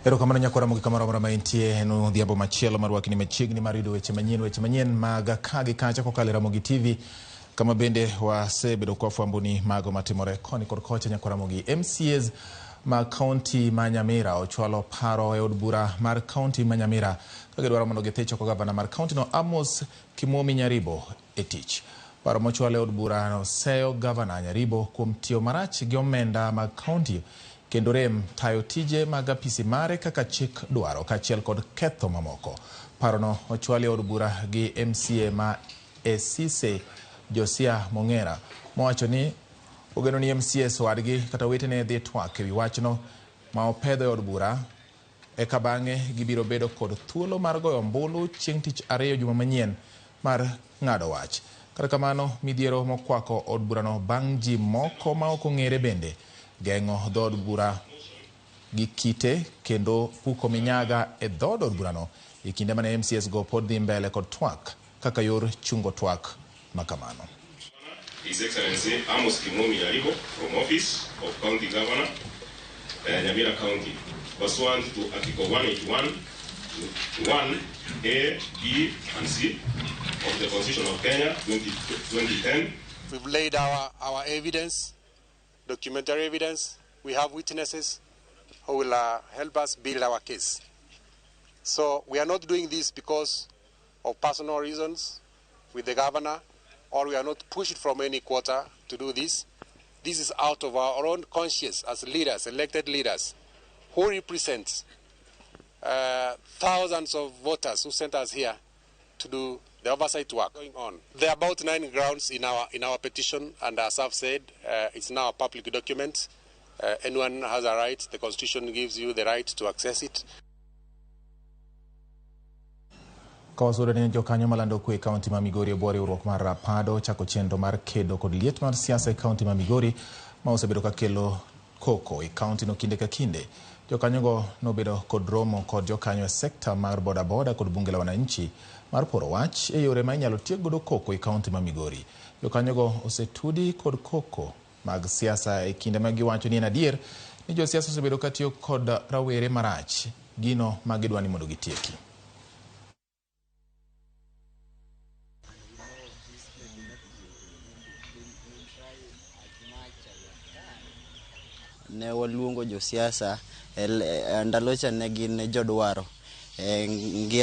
Erokamano nyako Ramogi kamoro maintie no dhiambo machielo marwaki ni machiegni marido weche manyien mag kagi kacha kokale Ramogi TV kama bende wasebedo kwa fwambuni mago matimore koni kod kocha nyako Ramogi. MCAs ma county ma Nyamira ochwalo paro e od bura mar county ma Nyamira kagidwaro mondo githecho ko gavana mar county no Amos Kimomi Nyaribo e tich. Paro mochwalo e od bura no seyo gavana Nyaribo kuom tiyo marach gi omenda mag county kendo rem tayo tije mag apisi mare kaka chik dwaro kachiel kod ketho mamoko. Paro no ochwali od bura gi MCA ma Esise Josia Mongera mowacho ni ogeno ni MCA wadgi kata wetene dhi twak ewi wachno ma opedho e od bura eka bang'e gibiro bedo kod thuolo mar goyo ombulu chieng' tich ariyo juma manyien mar ng'ado wach. Kata kamano midhiero mokwako od bura no bang' ji moko ma ok ong'ere bende geng'o dhod bura gi kite kendo puko minyaga e dhod od bura no e kinde mane MCS go pod dhi mbele kod twak kaka yor chungo twak makamano. His Excellency Amos Kimomi Nyaribo from Office of County Governor, Nyamira County, pursuant to Article 181, 1A, B, and C of the Constitution of Kenya, 2010. We've laid our evidence, documentary evidence. We have witnesses who will help us build our case. So we are not doing this because of personal reasons with the governor, or we are not pushed from any quarter to do this. This is out of our own conscience as leaders, elected leaders, who represent thousands of voters who sent us here to do the oversight work going on. There are about 9 grounds in our petition, and as I've said, it's now a public document. Anyone has a right. The Constitution gives you the right to access it. Kawasura ni jokanyo malando kwe kaunti ma Migori ebore urok mar rapado chako chendo mar kedo kod liet mar siasa e kaunti ma Migori ma osebedo ka kelo koko e kaunti no kinde ka kinde. Jokanyo go nobedo kod romo kod jokanyo e sekta mar boda kod bunge la wananchi mar poro wach e yore ma inyalo tiek godo koko e kaunti ma Migori. Jokanyo go osetudi kod koko mag siasa e kinde ma giwacho ni en adier ni jo siasa osebedo ka tiyo kod rawere marach gino ma gidwani mondo gitieki. Ne waluongo jo siasa ndalocha ne gin jodwaro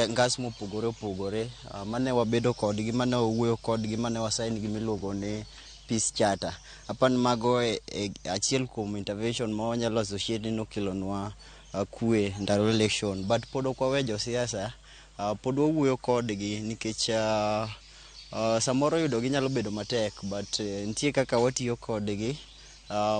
ngas mopogore mane wabedo kodgi, mane wawuoyo kodgi, mane wasaini gimiluongo ni peace charter. Apan mago achiel kuom intervention ma wanyalo associate no kelonwa kwe ndalo election, but pod ok wawe jo siasa, pod wawuoyo kodgi nikech samoro yudo ginyalo bedo matek, but nitie kaka watiyo kodgi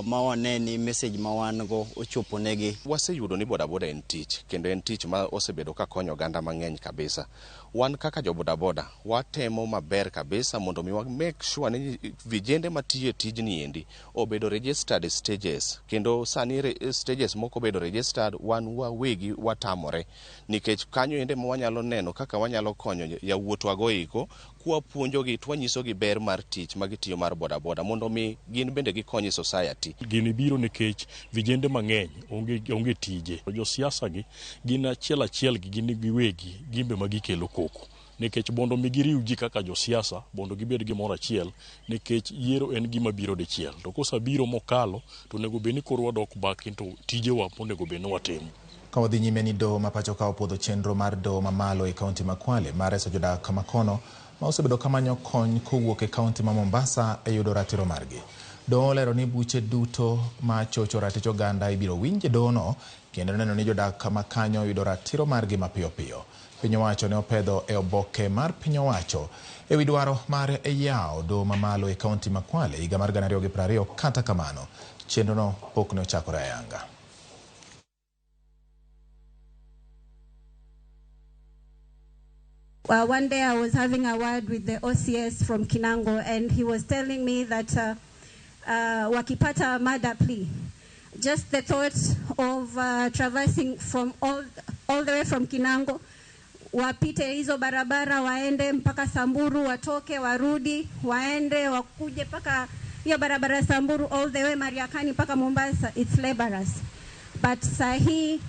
ma waneni message ma wan go ochopo negi. Waseyudo ni bodaboda en tich, kendo en tich ma osebedo ka konyo oganda mang'eny kabisa. Wan kaka jo bodaboda watemo maber kabisa mondo mi make sure ni vijende matiyo tijni endi obedo registered stages, kendo sani stages moko bedo registered wan wawegi watamore nikech kanyo ende ma wanyalo neno kaka wanyalo konyo yawuotwa go iko kwapuonjogi, twanyisogi ber mar tich magitiyo mar bodaboda mondo mi gin bende gikonyi society. Gini biro nikech vijende mang'eny onge tije. Jo siasa gi gin achiel gi gin giwegi gimbe magikelo koko nikech bondo mi giriw ji kaka jo siasa bondo gibed gimoro achiel nikech yiero en gima biro dichiel. To kosabiro mokalo to nego beni koro wadok back into tijewa monego beni watimo. Kawadhi nyime ni do mapacho ka opodho chenro mar do mamalo e kaunti ma Kwale mar reso jodak makono ma osebedo kamanyo kony kowuok e kaunti ma Mombasa e yudo ratiro margi. Do lero ni buche duto ma chocho ratich oganda ibiro winje do no kendo neno ni jodak makanyo yudo ratiro margi mapiyo piyo. Piny owacho ne opedho e oboke mar piny owacho e wi dwaro mar yawo do mamalo e kaunti ma Kwale higa mar 2020, kata kamano chenro no pok ne ochakore ayanga. One day I was having a word with the OCS from Kinango, and he was telling me that wakipata murder plea, just the thought of traversing from all the way from Kinango, wapite hizo barabara waende mpaka Samburu, watoke warudi, waende wakuje mpaka hiyo barabara Samburu all the way Mariakani mpaka Mombasa, it's laborious. But sahi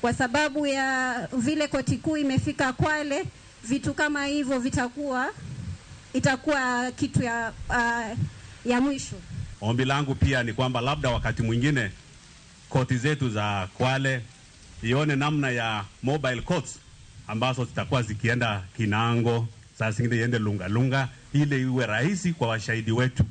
kwa sababu ya vile koti kuu imefika Kwale, vitu kama hivyo itakuwa kitu ya mwisho. Ombi langu pia ni kwamba labda wakati mwingine koti zetu za Kwale ione namna ya mobile courts ambazo zitakuwa zikienda Kinango, saa zingine iende Lunga, ili iwe rahisi kwa washahidi wetu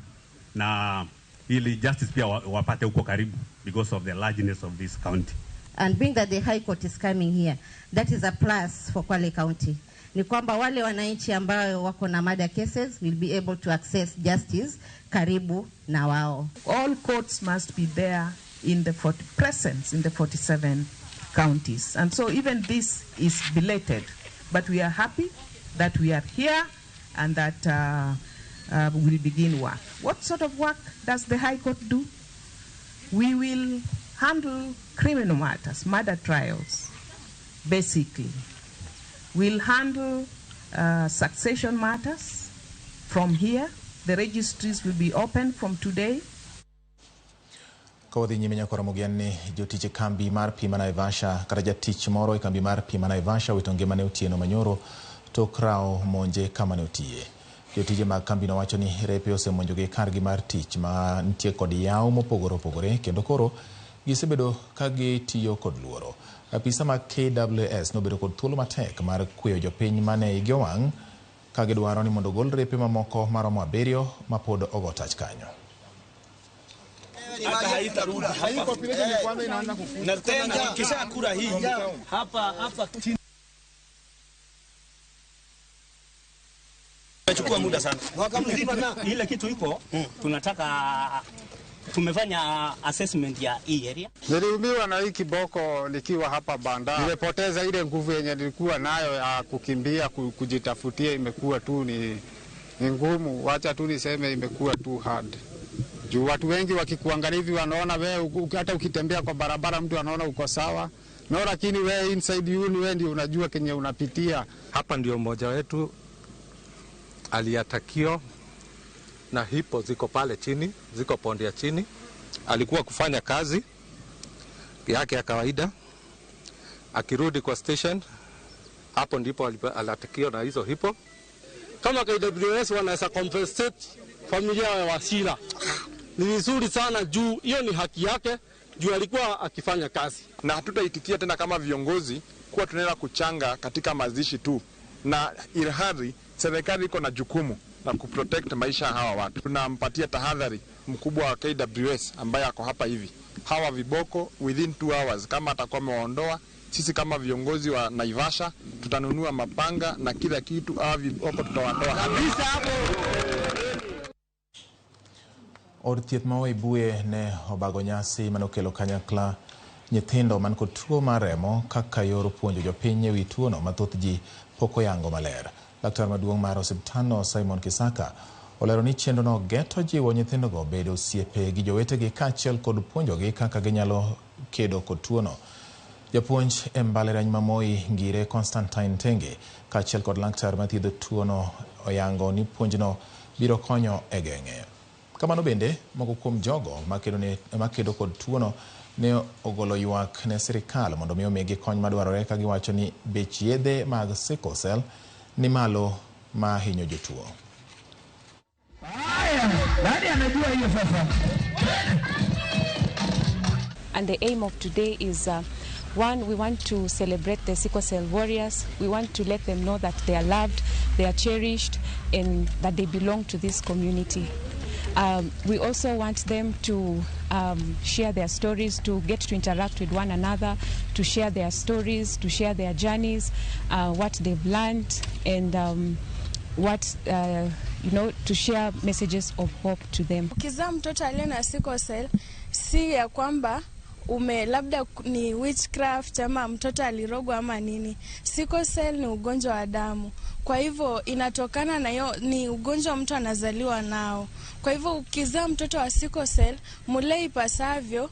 na ili justice pia wapate huko karibu because of the largeness of this county. And being that the High Court is coming here, that is a plus for Kwale County. Ni kwamba wale wananchi ambao wako na murder cases will be able to access justice karibu na wao. All courts must be there in the presence in the 47 counties. And so even this is belated, but we are happy that we are here and that we'll begin work. What sort of work does the High Court do? We will handle criminal matters, murder trials, basically. We'll handle succession matters from here. The registries will be open from today. Kodhi nyime nyako Ramogi ni jotich kambi mar pi ma Naivasha kata jatich moro e kambi mar pi ma Naivasha wito ngimane Otieno Manyoro tok rao monje kama ne otiye. Jotije mag kambi nowacho ni repe osemonjogi kargi mar tich ma nitie kod yawo mopogore kendo koro gisebedo ka gitiyo kod luoro. Apisa mag KWS nobedo kod thuolo matek mar kweyo jopiny mane igi owang' ka gidwaro ni mondo gol repe mamoko maromo 7 ma pod ogo tach kanyo. Hata haitarudi hapa. Na tena kisha kura hii hapa chukua muda sana. Mwaka mzima na ile kitu iko tunataka tumefanya assessment ya hii area. Niliumiwa na hii kiboko nikiwa hapa Banda. Nimepoteza ile nguvu yenye nilikuwa nayo ya kukimbia kujitafutia, imekuwa tu ni ngumu. Wacha tu niseme imekuwa too hard. Juu watu wengi wakikuangalia hivi wanaona wewe hata ukitembea kwa barabara mtu anaona uko sawa. No, lakini wewe inside you ni wewe ndio unajua kenye unapitia. Hapa ndio mmoja wetu aliatakio na hipo ziko pale chini, ziko pondi ya chini. Alikuwa kufanya kazi yake ya kawaida. Akirudi kwa station, hapo ndipo aliatakio na hizo hipo. Kama KWS wanaweza compensate familia ya Wasira, ni vizuri sana juu hiyo ni haki yake, juu alikuwa akifanya kazi. Na hatutaitikia tena kama viongozi kuwa tunaenda kuchanga katika mazishi tu, na ilhali serikali iko na jukumu na kuprotect maisha hawa watu. Tunampatia tahadhari mkubwa wa KWS ambaye ako hapa hivi. Hawa viboko within 2 hours kama atakuwa ameondoa, sisi kama viongozi wa Naivasha tutanunua mapanga na kila kitu, hawa viboko tutawatoa kabisa hapo. Od thieth ma Webuye ne obago nyasi manokelo kanyakla nyithindo man kod tuo mar remo kaka yor puonjo jopiny ewi tuono mathoth ji pok oyango maler. Laktar maduong' mar osiptandno Simon Kisaka olero ni chenrono geto jiwo nyithindogo bedo osiepe gi jowetegi kaachiel kod puonjogi kaka ginyalo kedo kod tuono. Japuonj e mbalariany ma Moi Ngire Constantine Tenge kaachiel kod laktar mathiedho tuono oyango ni puonjno biro konyo e geng'e. Kamano bende moko kuom jogo makedo kod tuono ne ogolo ywak ne sirikal mondo mi omigi kony madwarore ka giwacho ni bech yedhe mag sickle cell ni malo ma hinyo jotuo. And the aim of today is one, we want to celebrate the sickle cell warriors. We want to let them know that they are loved, they are cherished, and that they belong to this community. We also want them to share their stories, to get to interact with one another, to share their stories, to share their journeys, what they've learned, and to share messages of hope to them. Ukizaa mtoto aliye na sickle cell, si ya kwamba labda ni witchcraft ama mtoto alirogwa ama nini. Sickle cell ni ugonjwa wa damu. Kwa hivyo inatokana na hiyo, ni ugonjwa mtu anazaliwa nao. Kwa hivyo ukizaa mtoto wa sickle cell, mlee ipasavyo.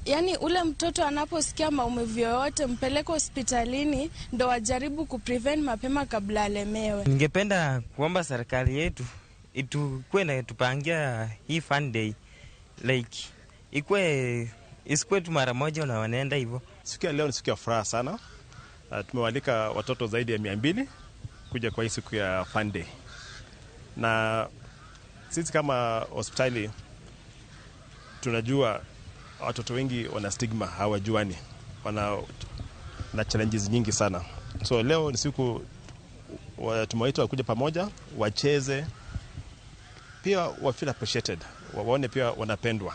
Yani ule mtoto anaposikia maumivu yoyote, mpeleke hospitalini ndo wajaribu kuprevent mapema kabla alemewe. Ningependa kuomba serikali yetu itukuwe na tupangia hii fund day, like isikuwe tu mara moja na wanaenda hivyo. Siku ya leo ni siku ya furaha sana. Tumewalika watoto zaidi ya 200 kuja kwa hii siku ya Fun Day. Na sisi kama hospitali tunajua watoto wengi wana stigma, hawajuani. Wana challenges nyingi sana. So leo ni siku tumewaita kuja pamoja, wacheze, pia wa feel appreciated, waone pia wanapendwa.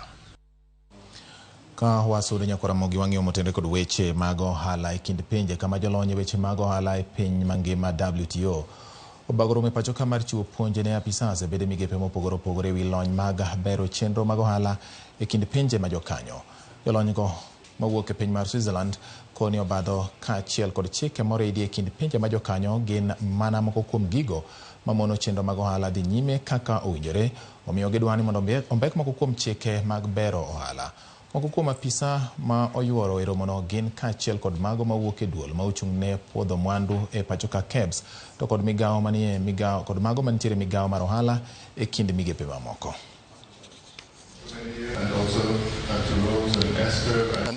Ka wasudo kwa Ramogi wang'io motende kod weche mag ohala e kind pinje kama jolony weche mag ohala e piny mangima WTO obagoro me pacho kamar chiwo puonje ne apisas bede migepe mopogore opogore wi lony mag bero chenro mag ohala e kind pinje ma jokanyo. Jolony go mawuok e piny mar Switzerland koni obadho kaachiel kod chike moridi e kind pinje ma jokanyo gin mana moko kuom gigo mamono chenro mag ohala dhi nyime kaka owinjore, omiyo gidwani mondo ombek moko kuom chike mag bero ohala. Moko kuom apisa ma oyuoro e romono gin kaachiel kod mago mawuok e duol ma ochung' ne puodho mwandu e pacho ka KEBS to kod migawo manie migawo kod mago mantiere migawo mar ohala e kind migepe mamoko.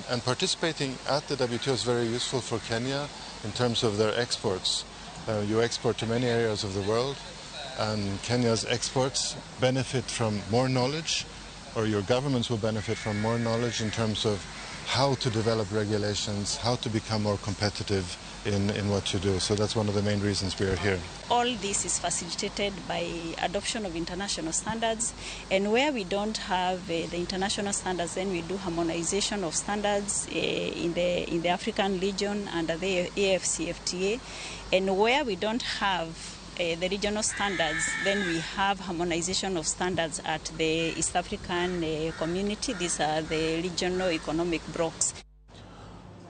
And participating at the WTO is very useful for Kenya in terms of their exports. You export to many areas of the world, and Kenya's exports benefit from more knowledge, or your governments will benefit from more knowledge in terms of how to develop regulations, how to become more competitive in what you do. So that's one of the main reasons we are here. All this is facilitated by adoption of international standards, and where we don't have the international standards, then we do harmonization of standards in the African region under the AFCFTA, and where we don't have the regional standards, then we have harmonization of standards at the East African community. These are the regional economic blocs.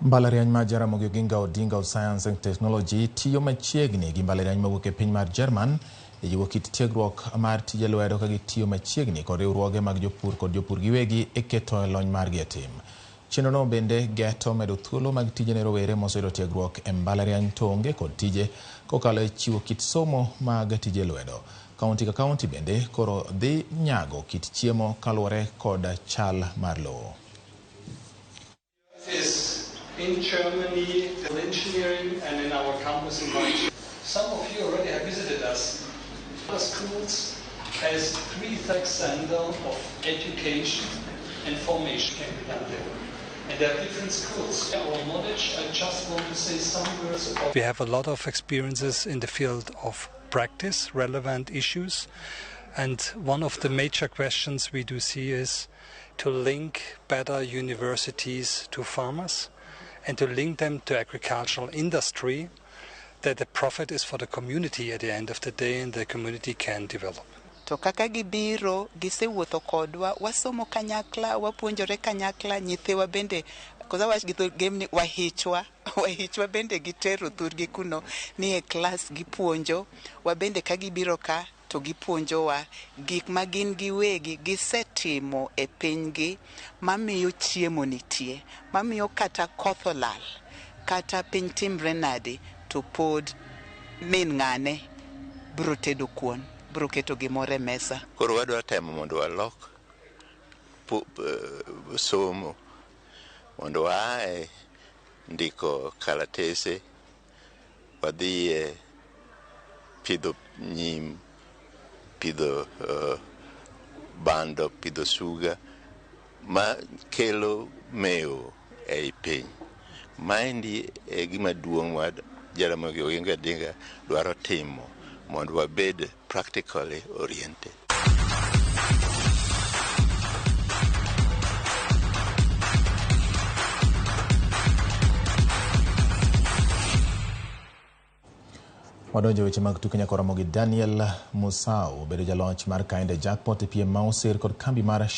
Mbalariany mar Ramogi Oginga Odinga of Science and Technology tiyo machiegni gi mbalariany mawuok e piny mar German e jiwo kit tiegruok mar tije lwedo ka gitiyo machiegni kod riwruoge mag jopur kod jopur giwegi e keto lony margi e tim. Chenrono bende geto medo thuolo mag tije ne rowere moseyudo tiegruok e mbalariany to onge kod tije kokalo e chiwo kit somo mag tije lwedo. Kaunti ka kaunti bende koro dhi nyago kit chiemo kaluwore kod chal mar lowo. In Germany, engineering, and in our campus in Weche. Some of you already have visited us. Our schools has 3,000 of education and formation can be done there. And there are different schools. Our knowledge, I just want to say some words about. We have a lot of experiences in the field of practice, relevant issues. And one of the major questions we do see is to link better universities to farmers, and to link them to agricultural industry, that the profit is for the community at the end of the day and the community can develop. To kaka gibiro gisewuotho kodwa wasomo kanyakla wapuonjore kanyakla nyithiwa bende koza wach githo gemni wahichwa bende gitero thurgi kuno ni e class gipuonjo wabende ka gibiro ka to gipuonjowa gik ma gin giwegi gisetimo e pinygi mamiyo chiemo nitie, mamiyo kata koth olal, kata piny timre nade to pod min ng'ane bro tedo kuon, bro keto gimore mesa. Koro wadwa temo mondo walok somo mondo wae ndiko kalatese wadhie pidho nyim, pidho bando, pidho suga ma kelo mewo ei piny. Maendi e gima duong' wa Ramogi Oginga Odinga dwaro timo mondo wabed practically oriented. Wadonjo weche mag tuke nyaka Ramogi Daniel Musau bedo jaloch mar kainde jackpot e piem ma osir kod kambi mar